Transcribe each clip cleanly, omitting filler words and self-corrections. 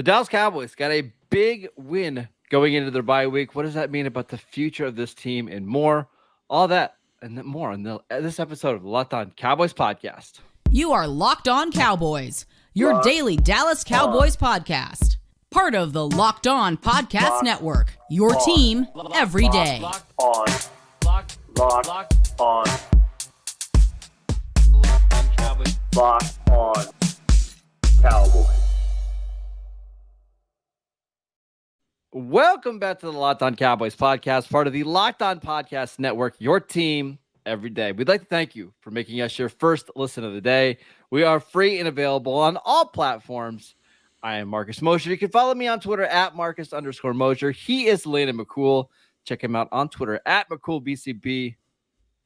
The Dallas Cowboys got a big win going into their bye week. What does that mean about the future of this team and more? All that and more on this episode of the Locked On Cowboys podcast. You are Locked On Cowboys, your daily Dallas Cowboys podcast. Part of the Locked On Podcast Network, your team every day. Locked On Cowboys. Welcome back to the Locked On Cowboys podcast, part of the Locked On Podcast Network, your team every day. We'd like to thank you for making us your first listen of the day. We are free and available on all platforms. I am Marcus Mosher. You can follow me on Twitter at Marcus_Mosher. He is Landon McCool. Check him out on Twitter at McCoolBCB.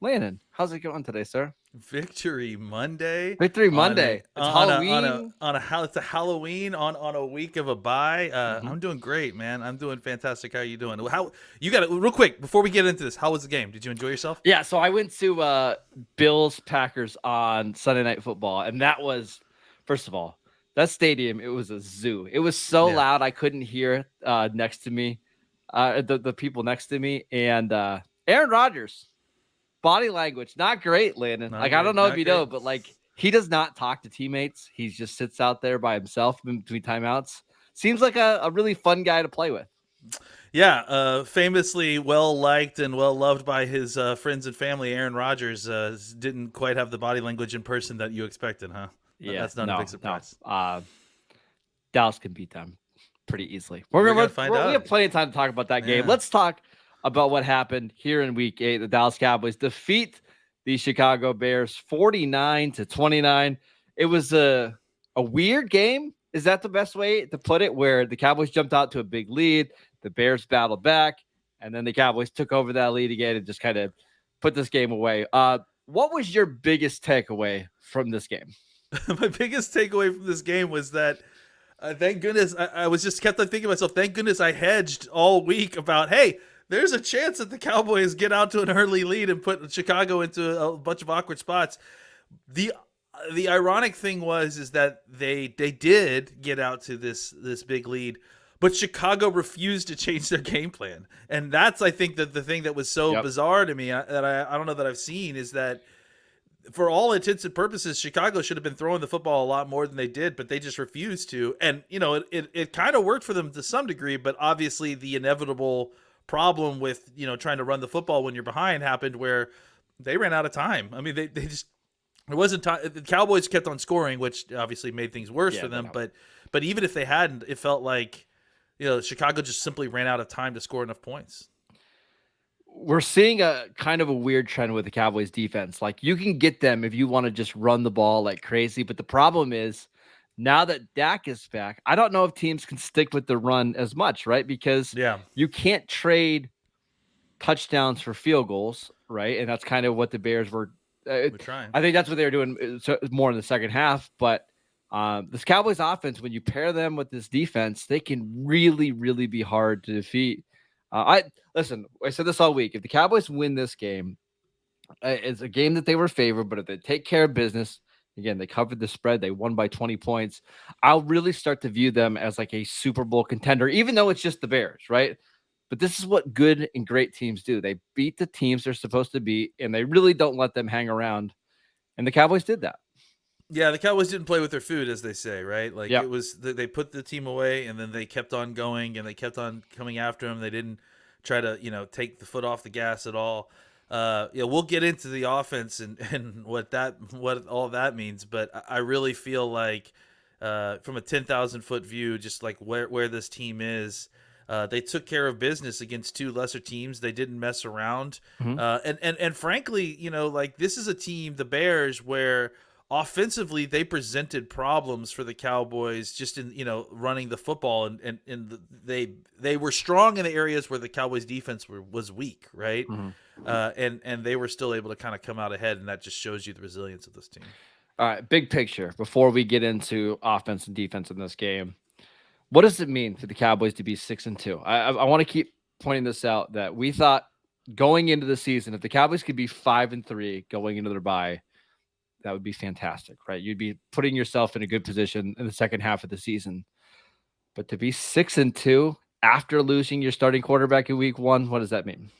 Landon, how's it going today, sir? Victory Monday. Victory Monday. It's Halloween. It's a Halloween on a week of a bye. I'm doing great, man. I'm doing fantastic. How are you doing? How you got it real quick before we get into this? How was the game? Did you enjoy yourself? Yeah, so I went to Bills Packers on Sunday Night Football, and that was, first of all, that stadium, it was a zoo. It was so loud I couldn't hear next to me, the people next to me, and Aaron Rodgers. Body language, not great, Landon. I don't know if you know, but he does not talk to teammates. He just sits out there by himself in between timeouts. Seems like a really fun guy to play with. Yeah, famously well-liked and well-loved by his friends and family, Aaron Rodgers didn't quite have the body language in person that you expected, huh? Yeah, that's not a big surprise. No. Dallas can beat them pretty easily. We're gonna find out. We have plenty of time to talk about that game. Let's talk about what happened here in Week 8. The Dallas Cowboys defeat the Chicago Bears 49-29. It was a weird game. Is that the best way to put it? Where the Cowboys jumped out to a big lead, the Bears battled back, and then the Cowboys took over that lead again and just kind of put this game away. What was your biggest takeaway from this game? My biggest takeaway from this game was that thank goodness I was just kept on thinking to myself, thank goodness I hedged all week about, hey, there's a chance that the Cowboys get out to an early lead and put Chicago into a bunch of awkward spots. The ironic thing is that they did get out to this big lead, but Chicago refused to change their game plan. And that's, I think, that the thing that was so bizarre to me that I don't know that I've seen is that for all intents and purposes, Chicago should have been throwing the football a lot more than they did, but they just refused to. And, it kind of worked for them to some degree, but obviously the inevitable problem with trying to run the football when you're behind happened where they ran out of time. I mean, they just it wasn't time. The Cowboys kept on scoring, which obviously made things worse for them. But even if they hadn't, it felt like Chicago just simply ran out of time to score enough points. We're seeing a kind of a weird trend with the Cowboys defense. Like, you can get them if you want to just run the ball like crazy, but the problem is, now that Dak is back, I don't know if teams can stick with the run as much, right? Because you can't trade touchdowns for field goals, right? And that's kind of what the Bears were trying. I think that's what they were doing more in the second half. But this Cowboys offense, when you pair them with this defense, they can really, really be hard to defeat. I said this all week. If the Cowboys win this game, it's a game that they were favored, but if they take care of business, again, they covered the spread. They won by 20 points. I'll really start to view them as like a Super Bowl contender, even though it's just the Bears, right? But this is what good and great teams do. They beat the teams they're supposed to beat, and they really don't let them hang around. And the Cowboys did that. Yeah, the Cowboys didn't play with their food, as they say, right? Like it was, they put the team away, and then they kept on going, and they kept on coming after them. They didn't try to, take the foot off the gas at all. We'll get into the offense and what all that means, but I really feel like from a 10,000 foot view, just like where this team is, they took care of business against two lesser teams. They didn't mess around, and frankly, this is a team, the Bears, where offensively they presented problems for the Cowboys just in running the football, and they were strong in the areas where the Cowboys defense was weak, right? And they were still able to kind of come out ahead, and that just shows you the resilience of this team. All right, big picture before we get into offense and defense in this game. What does it mean for the Cowboys to be 6-2? I want to keep pointing this out, that we thought going into the season, if the Cowboys could be 5-3 going into their bye, that would be fantastic, right? You'd be putting yourself in a good position in the second half of the season. But to be 6-2 after losing your starting quarterback in week 1, what does that mean?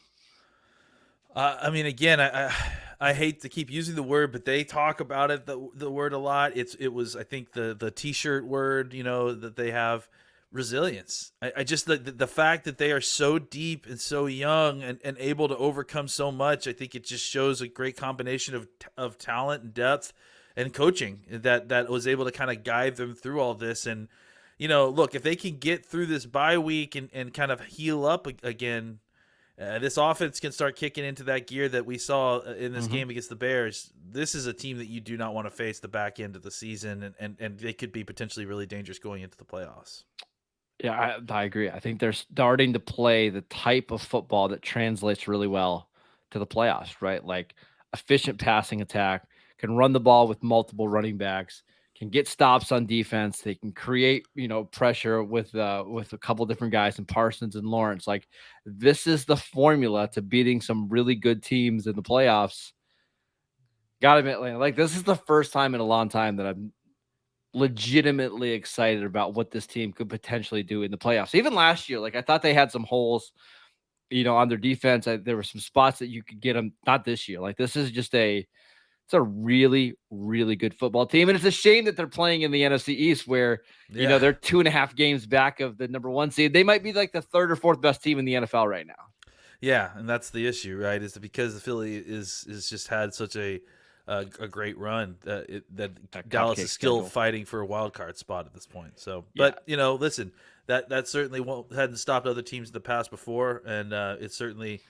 I mean, again, I hate to keep using the word, but they talk about it the word a lot. It was, I think, the T-shirt word, that they have, resilience. I just the fact that they are so deep and so young and able to overcome so much. I think it just shows a great combination of talent and depth and coaching that was able to kind of guide them through all this. And look, if they can get through this bye week and kind of heal up again. This offense can start kicking into that gear that we saw in this game against the Bears. This is a team that you do not want to face the back end of the season, and they could be potentially really dangerous going into the playoffs. Yeah, I agree. I think they're starting to play the type of football that translates really well to the playoffs, right? Like efficient passing attack, can run the ball with multiple running backs, can get stops on defense. They can create, pressure with a couple different guys in Parsons and Lawrence. Like this is the formula to beating some really good teams in the playoffs. Gotta admit, like this is the first time in a long time that I'm legitimately excited about what this team could potentially do in the playoffs. Even last year, like I thought they had some holes, on their defense. There were some spots that you could get them. Not this year. Like this is just it's a really, really good football team. And it's a shame that they're playing in the NFC East where, they're 2.5 games back of the number 1 seed. They might be like the 3rd or 4th best team in the NFL right now. Yeah, and that's the issue, right? Is that because the Philly is just had such a great run that Dallas is still fighting for a wild card spot at this point. So, but listen, that certainly hadn't stopped other teams in the past before, and it's certainly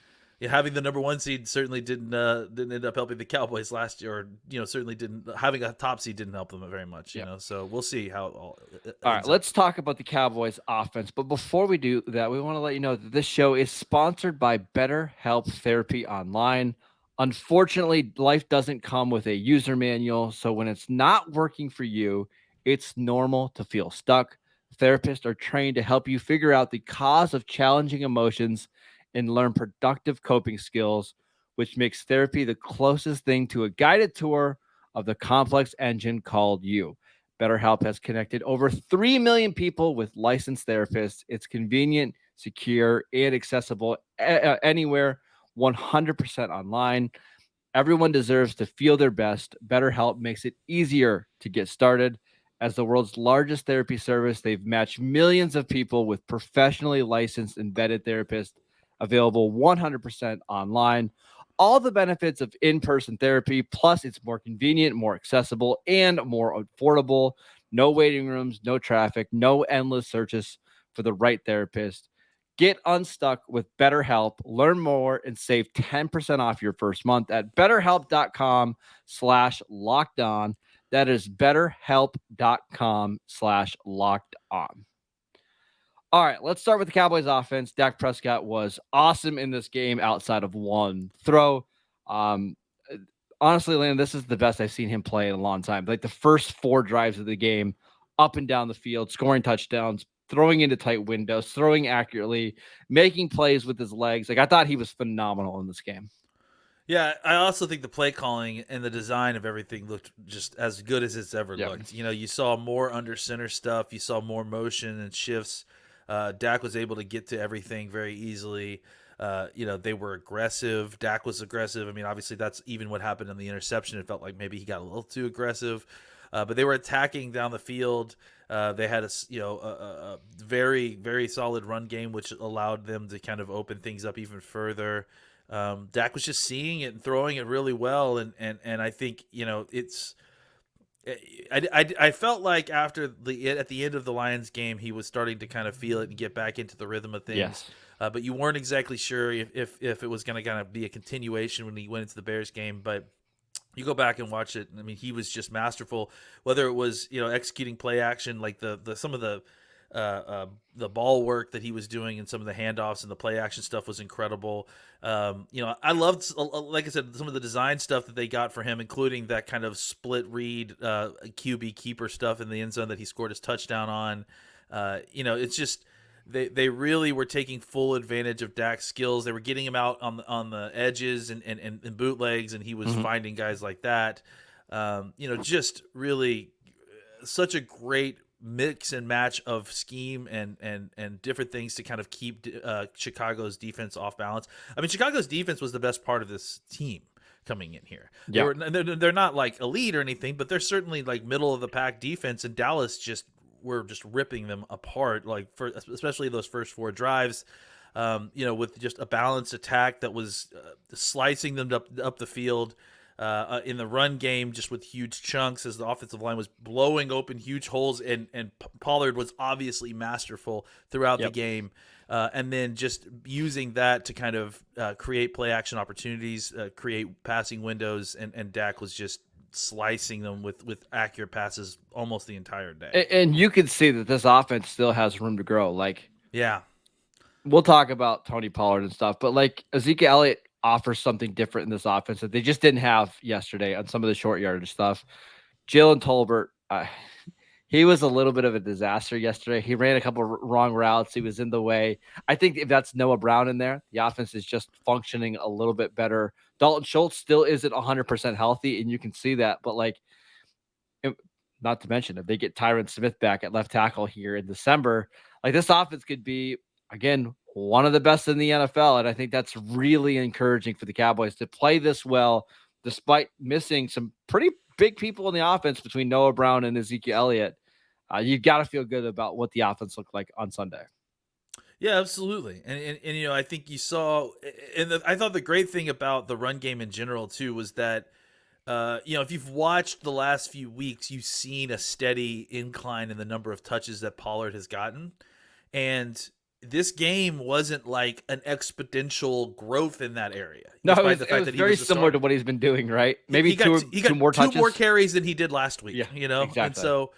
having the number 1 seed certainly didn't end up helping the Cowboys last year, or certainly didn't having a top seed didn't help them very much. So we'll see how all right, let's talk about the Cowboys offense. But before we do that, we want to let you know that this show is sponsored by BetterHelp Therapy Online. Unfortunately, life doesn't come with a user manual, so when it's not working for you, it's normal to feel stuck. Therapists are trained to help you figure out the cause of challenging emotions and learn productive coping skills, which makes therapy the closest thing to a guided tour of the complex engine called you. BetterHelp has connected over 3 million people with licensed therapists. It's convenient, secure, and accessible anywhere, 100% online. Everyone deserves to feel their best. BetterHelp makes it easier to get started. As the world's largest therapy service, they've matched millions of people with professionally licensed and vetted therapists, available 100% online. All the benefits of in-person therapy, plus it's more convenient, more accessible, and more affordable. No waiting rooms, no traffic, no endless searches for the right therapist. Get unstuck with BetterHelp. Learn more and save 10% off your first month at betterhelp.com/lockedon. That is betterhelp.com/lockedon. All right, let's start with the Cowboys offense. Dak Prescott was awesome in this game outside of one throw. Honestly, Landon, this is the best I've seen him play in a long time. Like the first 4 drives of the game, up and down the field, scoring touchdowns, throwing into tight windows, throwing accurately, making plays with his legs. Like I thought he was phenomenal in this game. Yeah, I also think the play calling and the design of everything looked just as good as it's ever looked. You saw more under center stuff. You saw more motion and shifts. Dak was able to get to everything very easily. They were aggressive. Dak was aggressive. I mean, obviously that's even what happened in the interception. It felt like maybe he got a little too aggressive, but they were attacking down the field. They had a very, very solid run game, which allowed them to kind of open things up even further. Dak was just seeing it and throwing it really well. And I think, I felt like after at the end of the Lions game, he was starting to kind of feel it and get back into the rhythm of things. Yes. But you weren't exactly sure if it was going to kind of be a continuation when he went into the Bears game. But you go back and watch it, and I mean, he was just masterful. Whether it was executing play action, like some of the ball work that he was doing and some of the handoffs and the play action stuff was incredible. I loved, like I said, some of the design stuff that they got for him, including that kind of split read QB keeper stuff in the end zone that he scored his touchdown on. It's just they really were taking full advantage of Dak's skills. They were getting him out on the edges and bootlegs, and he was finding guys like that. Just really such a great mix and match of scheme and different things to kind of keep Chicago's defense off balance. I mean, Chicago's defense was the best part of this team coming in here. Yeah. They're not like elite or anything, but they're certainly like middle of the pack defense, and Dallas were just ripping them apart, like especially those first 4 drives. With just a balanced attack that was slicing them up the field. In the run game, just with huge chunks as the offensive line was blowing open huge holes, and Pollard was obviously masterful throughout the game. And then just using that to kind of create play action opportunities, create passing windows, and Dak was just slicing them with accurate passes almost the entire day. And you can see that this offense still has room to grow. Like, yeah, we'll talk about Tony Pollard and stuff, but like Ezekiel Elliott offers something different in this offense that they just didn't have yesterday on some of the short yardage stuff. Jalen Tolbert, he was a little bit of a disaster yesterday. He ran a couple of wrong routes. He was in the way. I think if that's Noah Brown in there, the offense is just functioning a little bit better. Dalton Schultz still isn't 100% healthy, and you can see that. But like, not to mention if they get Tyron Smith back at left tackle here in December, like this offense could be, again, one of the best in the NFL. And I think that's really encouraging for the Cowboys to play this well, despite missing some pretty big people in the offense between Noah Brown and Ezekiel Elliott. You've got to feel good about what the offense looked like on Sunday. Yeah, absolutely. And I think you saw, and I thought the great thing about the run game in general too was that, if you've watched the last few weeks, you've seen a steady incline in the number of touches that Pollard has gotten. And this game wasn't like an exponential growth in that area. No, it was very similar to what he's been doing, right? Maybe he got two more touches. 2 more carries than he did last week, Exactly. And so,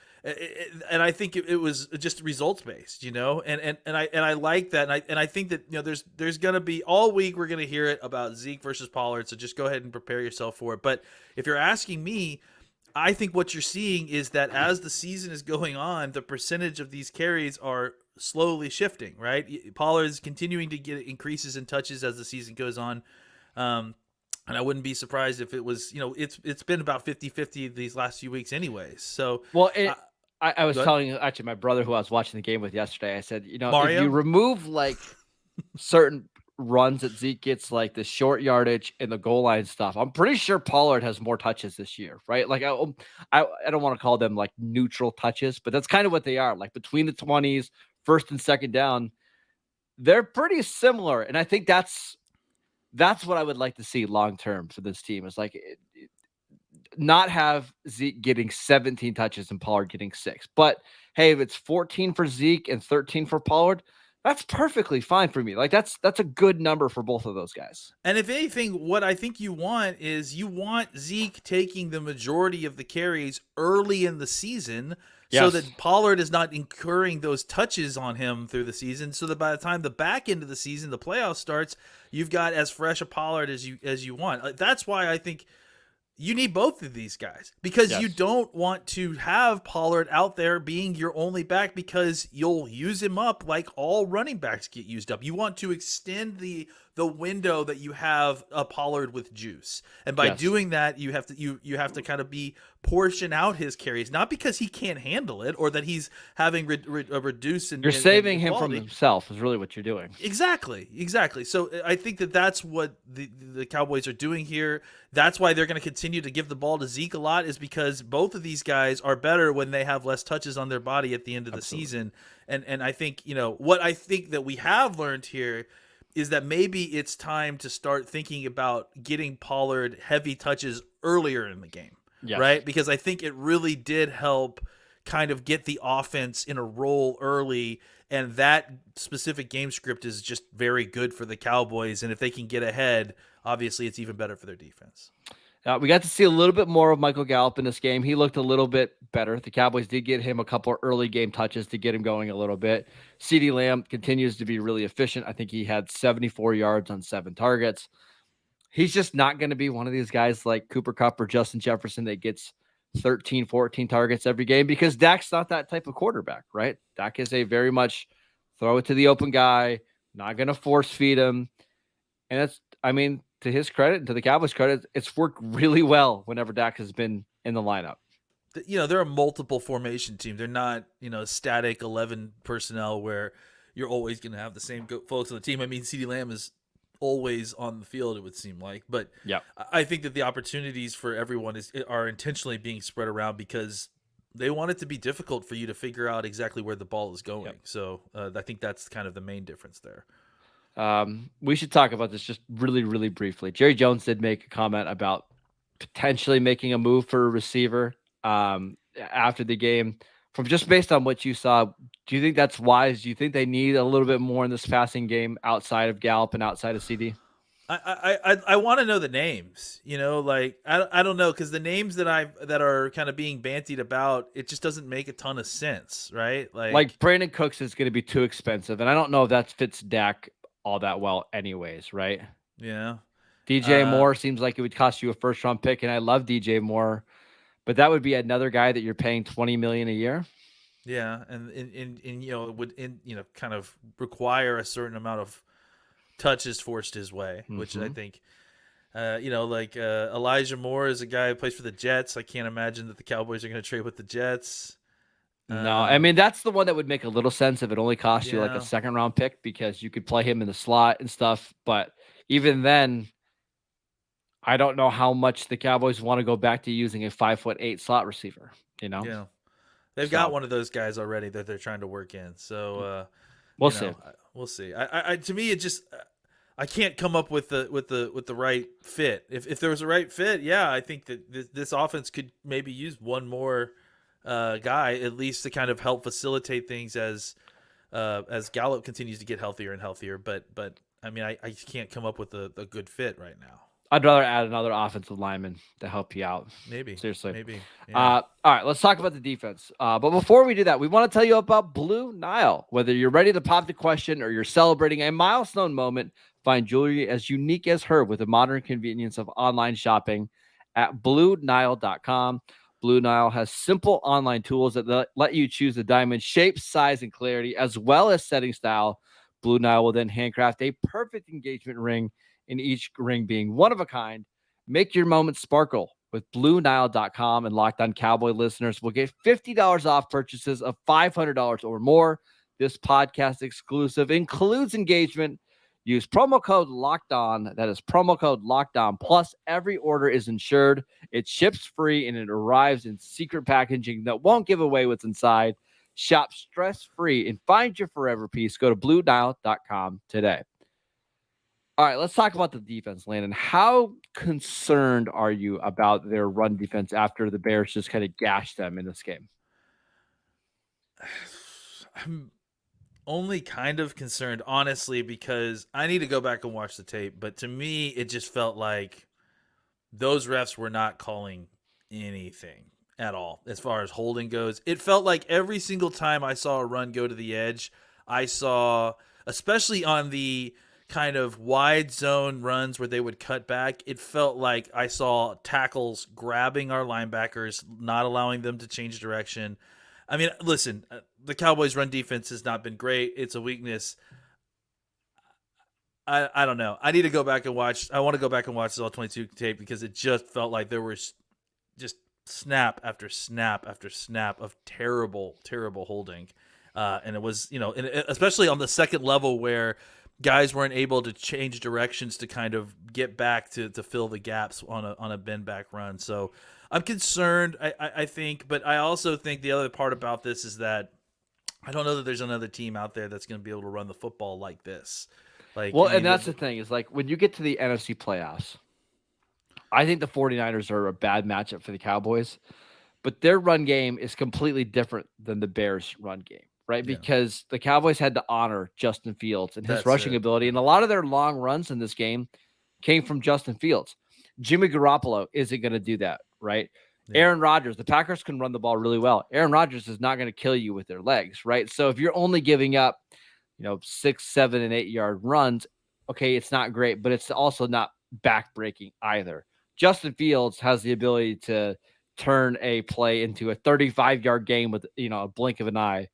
and I think it was just results based, and I like that. And I think that, there's going to be all week, we're going to hear it about Zeke versus Pollard. So just go ahead and prepare yourself for it. But if you're asking me, I think what you're seeing is that as the season is going on, the percentage of these carries are slowly shifting, right? Pollard is continuing to get increases in touches as the season goes on. And I wouldn't be surprised if it was, it's been about 50-50 these last few weeks anyways. So, well, I was telling actually my brother who I was watching the game with yesterday, I said, Mario? if you remove like certain runs that Zeke gets, like the short yardage and the goal line stuff, I'm pretty sure Pollard has more touches this year, right? Like I don't want to call them like neutral touches, but that's kind of what they are. Like between the 20s, first and second down, they're pretty similar. And I think that's what I would like to see long-term for this team is like not have Zeke getting 17 touches and Pollard getting 6. But hey, if it's 14 for Zeke and 13 for Pollard, that's perfectly fine for me. Like that's a good number for both of those guys. And if anything, what I think you want is Zeke taking the majority of the carries early in the season. Yes. So that Pollard is not incurring those touches on him through the season, so that by the time the back end of the season, the playoff starts, you've got as fresh a Pollard as you want. That's why I think you need both of these guys, because you don't want to have Pollard out there being your only back, because you'll use him up like all running backs get used up. You want to extend the window that you have a Pollard with juice, and by doing that, you have to kind of portion out his carries, not because he can't handle it or that he's having a reduce. You're saving him from himself is really what you're doing. Exactly. So I think that's what the Cowboys are doing here. That's why they're going to continue to give the ball to Zeke a lot, is because both of these guys are better when they have less touches on their body at the end of the season. And I think, what I think that we have learned here is that maybe it's time to start thinking about getting Pollard heavy touches earlier in the game, right? Because I think it really did help kind of get the offense in a roll early, and that specific game script is just very good for the Cowboys. And if they can get ahead, obviously it's even better for their defense. We got to see a little bit more of Michael Gallup in this game. He looked a little bit better. The Cowboys did get him a couple of early game touches to get him going a little bit. CeeDee Lamb continues to be really efficient. I think he had 74 yards on 7 targets. He's just not going to be one of these guys like Cooper Kupp or Justin Jefferson that gets 13, 14 targets every game, because Dak's not that type of quarterback, right? Dak is a very much throw it to the open guy, not going to force feed him. And that's, to his credit and to the Cowboys' credit, it's worked really well whenever Dak has been in the lineup. they're a multiple formation team. They're not, static 11 personnel where you're always going to have the same folks on the team. I mean, CeeDee Lamb is always on the field, it would seem like. But Yep. I think that the opportunities for everyone are intentionally being spread around because they want it to be difficult for you to figure out exactly where the ball is going. Yep. So I think that's kind of the main difference there. We should talk about this just really, really briefly. Jerry Jones did make a comment about potentially making a move for a receiver after the game. From just based on what you saw, do you think that's wise? Do you think they need a little bit more in this passing game outside of Gallup and outside of CD? I want to know the names, I don't know, because the names that are kind of being bantied about, it just doesn't make a ton of sense, right? Like Brandon Cooks is going to be too expensive, and I don't know if that fits Dak all that well, anyways, right? Yeah. DJ Moore seems like it would cost you a first round pick, and I love DJ Moore, but that would be another guy that you're paying $20 million a year. Yeah, and it would kind of require a certain amount of touches forced his way, which I think, Elijah Moore is a guy who plays for the Jets. I can't imagine that the Cowboys are going to trade with the Jets. No, I mean, that's the one that would make a little sense if it only cost you like a second round pick because you could play him in the slot and stuff. But even then, I don't know how much the Cowboys want to go back to using a 5'8" slot receiver, Yeah. They've got one of those guys already that they're trying to work in. So we'll see. We'll see. To me, it just I can't come up with the right fit. If there was a right fit, yeah, I think that this offense could maybe use one more guy at least to kind of help facilitate things as Gallup continues to get healthier and healthier. But I mean, I can't come up with a good fit right now. I'd rather add another offensive lineman to help you out. Maybe. Seriously. Maybe. Yeah. All right, let's talk about the defense. But before we do that, we want to tell you about Blue Nile. Whether you're ready to pop the question or you're celebrating a milestone moment, find jewelry as unique as her with the modern convenience of online shopping at BlueNile.com. Blue Nile has simple online tools that let you choose the diamond shape, size, and clarity, as well as setting style. Blue Nile will then handcraft a perfect engagement ring, in each ring being one of a kind. Make your moment sparkle with BlueNile.com, and Locked On Cowboy listeners will get $50 off purchases of $500 or more. This podcast exclusive includes engagement. Use promo code Locked On. That is promo code Locked On. Plus, every order is insured. It ships free and it arrives in secret packaging that won't give away what's inside. Shop stress-free and find your forever piece. Go to BlueNile.com today. All right, let's talk about the defense, Landon. How concerned are you about their run defense after the Bears just kind of gashed them in this game? I'm only kind of concerned, honestly, because I need to go back and watch the tape. But to me, it just felt like those refs were not calling anything at all as far as holding goes. It felt like every single time I saw a run go to the edge, I saw, especially on the kind of wide zone runs where they would cut back, it felt like I saw tackles grabbing our linebackers, not allowing them to change direction. I mean, listen, the Cowboys' run defense has not been great. It's a weakness. I don't know. I need to go back and watch. I want to go back and watch this all 22 tape because it just felt like there was just snap after snap after snap of terrible, terrible holding. And it was, especially on the second level where guys weren't able to change directions to kind of get back to fill the gaps on a bend back run. So I'm concerned, I think, but I also think the other part about this is that I don't know that there's another team out there that's going to be able to run the football like this. And that's the thing is like when you get to the NFC playoffs, I think the 49ers are a bad matchup for the Cowboys, but their run game is completely different than the Bears' run game. Right, Yeah. because the Cowboys had to honor Justin Fields and his rushing ability, and a lot of their long runs in this game came from Justin Fields. Jimmy Garoppolo isn't going to do that, right? Yeah. Aaron Rodgers, the Packers can run the ball really well. Aaron Rodgers is not going to kill you with their legs, right? So if you're only giving up, 6, 7, and 8 yard runs, okay, it's not great, but it's also not backbreaking either. Justin Fields has the ability to turn a play into a 35-yard game with a blink of an eye.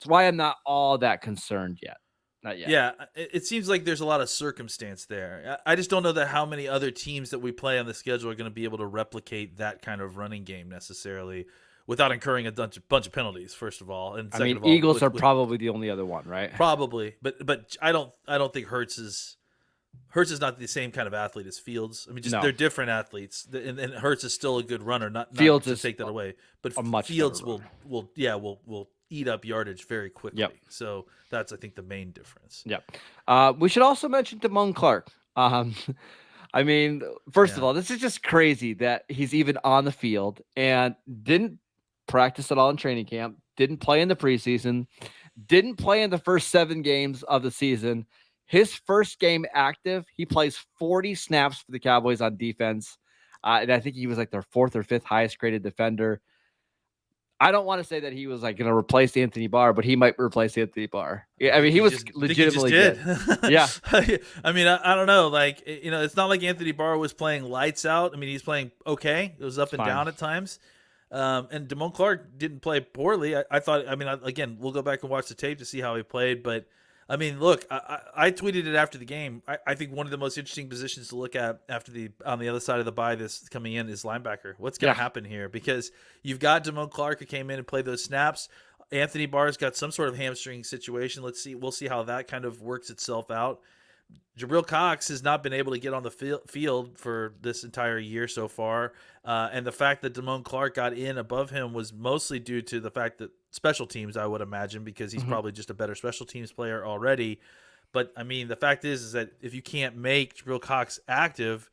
That's why I'm not all that concerned yet. Not yet. Yeah, it seems like there's a lot of circumstance there. I just don't know that how many other teams that we play on the schedule are going to be able to replicate that kind of running game necessarily without incurring a bunch of penalties. First of all, and I second mean, of all, Eagles are probably the only other one, right? probably, but I don't think Hurts is not the same kind of athlete as Fields. I mean, just No. they're different athletes, and Hurts is still a good runner. Not Fields to is take that away, but a much Fields better will eat up yardage very quickly. Yep. So that's, I think, the main difference. Yep. We should also mention Damone Clark. I mean, first of all, this is just crazy that he's even on the field and didn't practice at all in training camp, didn't play in the preseason, didn't play in the first 7 games of the season. His first game active, he plays 40 snaps for the Cowboys on defense. And I think he was like their 4th or 5th highest graded defender. I don't want to say that he was like going to replace Anthony Barr, but he might replace Anthony Barr. I mean, he was legitimately good. Yeah. I mean, I don't know. Like, it's not like Anthony Barr was playing lights out. I mean, he's playing okay. It was up and down at times. And Damone Clark didn't play poorly. I thought, again, we'll go back and watch the tape to see how he played. But, I mean, look, I tweeted it after the game. I think one of the most interesting positions to look at on the other side of the bye this coming in is linebacker. What's going to happen here? Because you've got Damone Clark who came in and played those snaps. Anthony Barr's got some sort of hamstring situation. We'll see how that kind of works itself out. Jabril Cox has not been able to get on the field for this entire year so far. And the fact that Damone Clark got in above him was mostly due to the fact that special teams, I would imagine, because he's probably just a better special teams player already. But, I mean, the fact is that if you can't make Jabril Cox active,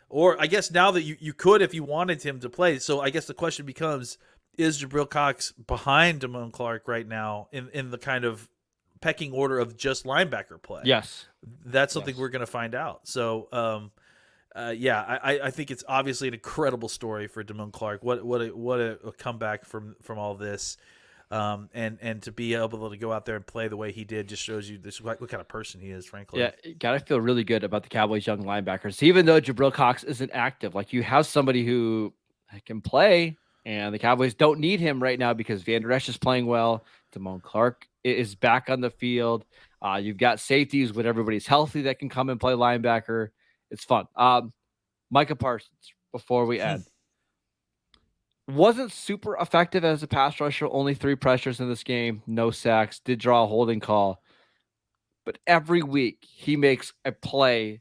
or I guess now that you could if you wanted him to play. So I guess the question becomes, is Jabril Cox behind Damone Clark right now in the kind of pecking order of just linebacker play? Yes. That's something we're going to find out. So, I think it's obviously an incredible story for Damone Clark. What a comeback from all this, and to be able to go out there and play the way he did just shows you what kind of person he is. Frankly, yeah, you gotta feel really good about the Cowboys' young linebackers. Even though Jabril Cox isn't active, like you have somebody who can play, and the Cowboys don't need him right now because Van Der Esch is playing well. Damone Clark is back on the field. You've got safeties when everybody's healthy that can come and play linebacker. It's fun. Micah Parsons, before we end, wasn't super effective as a pass rusher. Only 3 pressures in this game, no sacks, did draw a holding call. But every week he makes a play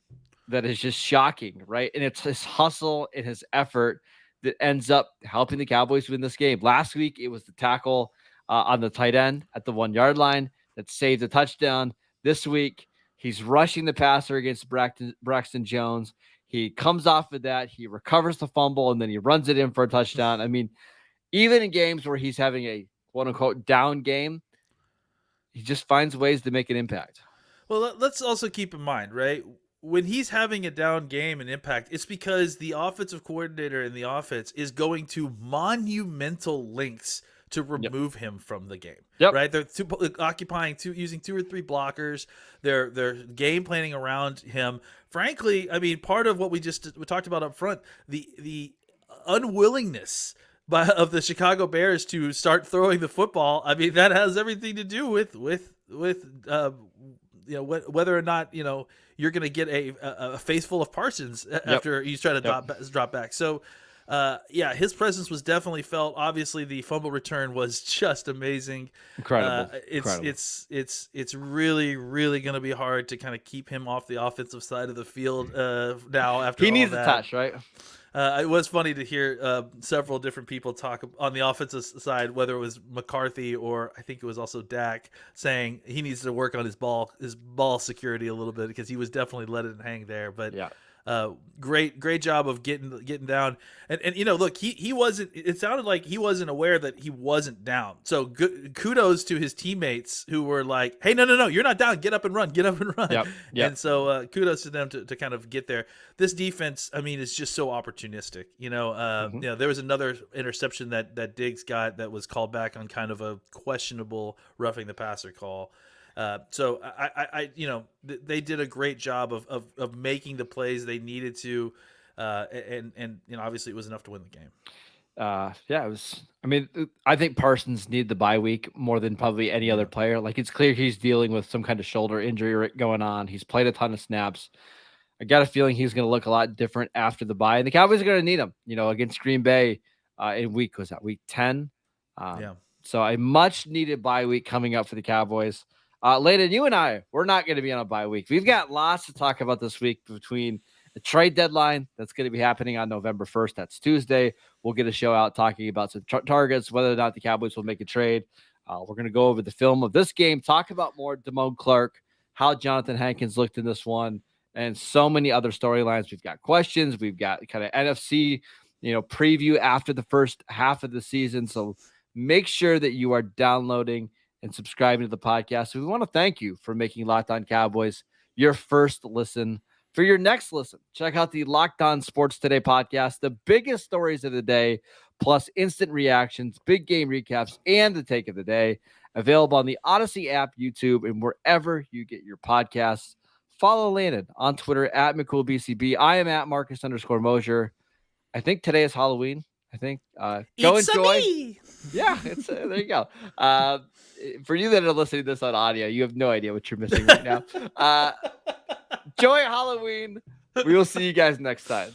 that is just shocking, right? And it's his hustle and his effort that ends up helping the Cowboys win this game. Last week, it was the tackle on the tight end at the 1-yard line that saved a touchdown. This week, he's rushing the passer against Braxton Jones. He comes off of that. He recovers the fumble, and then he runs it in for a touchdown. I mean, even in games where he's having a quote-unquote down game, he just finds ways to make an impact. Well, let's also keep in mind, right? When he's having a down game and impact, it's because the offensive coordinator in the offense is going to monumental lengths to remove him from the game. Right? They're using 2 or 3 blockers. They're game planning around him. Frankly, I mean, part of what we talked about up front, the unwillingness of the Chicago Bears to start throwing the football. I mean, that has everything to do with whether or not you're going to get a face full of Parsons after you try to drop back. So, his presence was definitely felt. Obviously, the fumble return was just amazing. Incredible. It's really, really going to be hard to kind of keep him off the offensive side of the field now. After he all needs that. a touch, right? It was funny to hear several different people talk on the offensive side, whether it was McCarthy or I think it was also Dak, saying he needs to work on his ball security a little bit because he was definitely letting it hang there. But great job of getting down. And look, he wasn't. It sounded like he wasn't aware that he wasn't down. So kudos to his teammates who were like, "Hey, no, you're not down. Get up and run. Yep. And so kudos to them to kind of get there. This defense, I mean, is just so opportunistic. There was another interception that Diggs got that was called back on kind of a questionable roughing the passer call. So they did a great job of making the plays they needed to, and obviously it was enough to win the game. Yeah, it was. I mean, I think Parsons needed the bye week more than probably any other player. Like, it's clear he's dealing with some kind of shoulder injury going on. He's played a ton of snaps. I got a feeling he's going to look a lot different after the bye, and the Cowboys are going to need him. Against Green Bay in week 10. Yeah. So a much needed bye week coming up for the Cowboys. Landon, you and we're not going to be on a bye week. We've got lots to talk about this week between the trade deadline that's going to be happening on November 1st. That's Tuesday. We'll get a show out talking about some targets, whether or not the Cowboys will make a trade. We're going to go over the film of this game, talk about more Damone Clark, how Jonathan Hankins looked in this one, and so many other storylines. We've got questions. We've got kind of NFC, preview after the first half of the season. So make sure that you are downloading and subscribing to the podcast. So we want to thank you for making Locked On Cowboys your first listen. For your next listen, check out the Locked On Sports Today podcast, the biggest stories of the day, plus instant reactions, big game recaps, and the take of the day. Available on the Odyssey app, YouTube, and wherever you get your podcasts. Follow Landon on Twitter at McCoolBCB. I am at Marcus_Mosher. I think today is Halloween. I think go enjoy. Me. Yeah, it's there you go. For you that are listening to this on audio, you have no idea what you're missing right now. Enjoy Halloween. We will see you guys next time.